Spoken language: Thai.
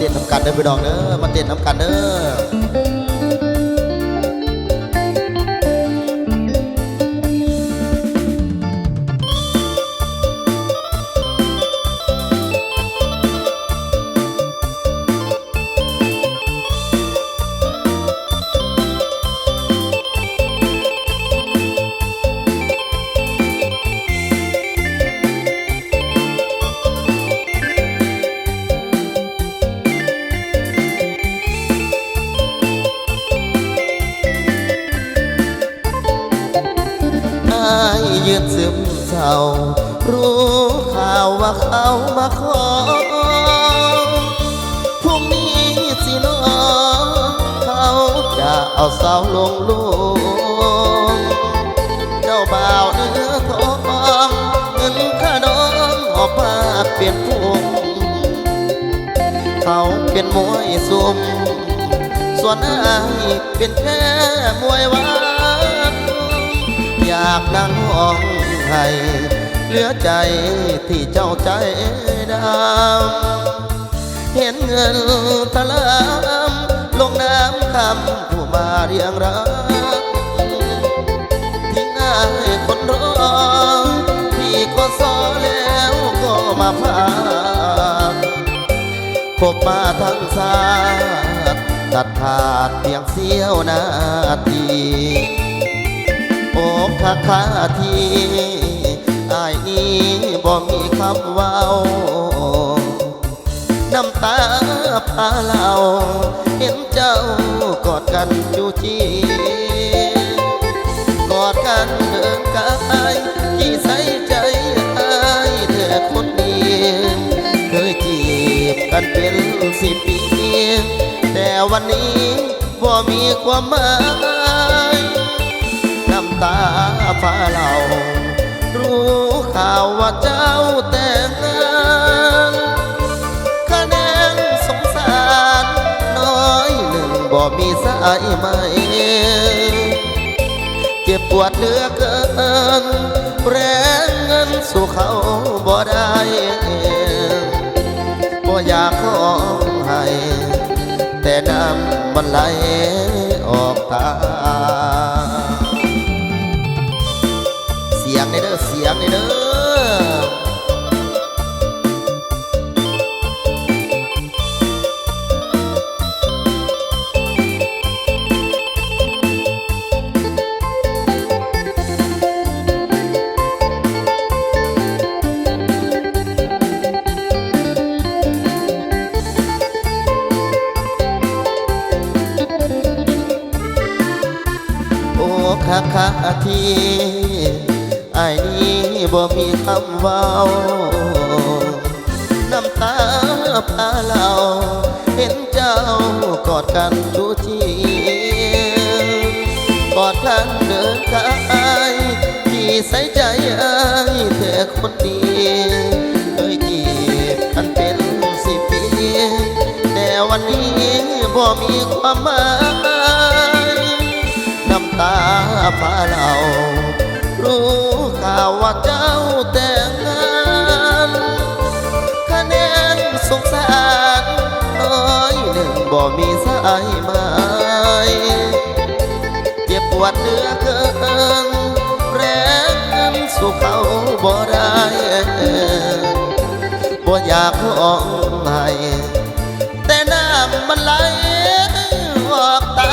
ต้นน้ำกันเด้อพี่น้องเด้อมาเต้นน้ำกันเด้อยืนซึมเศร้ารู้ข่าวว่าเขามาขอพรุ่งนี้สิน้องเขาจะเอาเสาลงลูกเจ้าบ่าวเนื้อทองเงินค่าดองหอบผ้าเปลี่ยนพวงเขาเป็นมวยซุ่มส่วนอายเป็นแค่มวยวัดอยากนั่งห้องให้เหลือใจที่เจ้าใจดำเห็นเงินทะลำลงน้ำคำผู้มาเรียงรักทิ้งง่ายคนรอพี่ก็ซอแล้วก็มาพาพบมาทั้งสาดตัดขาดเพียงเสี้ยวนาทีโอ้คาทีอายนี้บ่มีคำเว้าน้ำตาพาเล่าเห็นเจ้ากอดกันจูจีกอดกันเดินกายที่ใส่ใจอายเธอคนนี้เคยจีบกันเป็น10 ปีแต่วันนี้บ่มีความหมายน้ำตาฟ้าเล่ารู้ข่าวว่าเจ้าแต่งงานคะแนนสงสารน้อยหนึ่งบ่มีสายไหมเจ็บปวดเหลือเกินแรงเงินสู่เขาบ่ได้บ่อยากขอให้แต่น้ำมันไหลออกตาเสียงในเด้อเสียงในเด้อโอ้คาทีไอ้นี้บ่มีคำเว้าน้ำตาพาเล่าเห็นเจ้ากอดกันจูจีกอดกันเดินกายที่ใส่ใจอ้ายเธอคนดีเคยจีบกันเป็น10 ปีแต่วันนี้บ่มีความหมายน้ำตาพาเล่ารู้ข่าวว่าเจ้าแต่งงานคะแนนสงสารน้อยหนึ่งบ่มีสายไหมเจ็บปวดเหลือเกินแรงเงินสู่เขาบ่ได้บ่อยากร้องไห้แต่น้ำมันไหลออกตา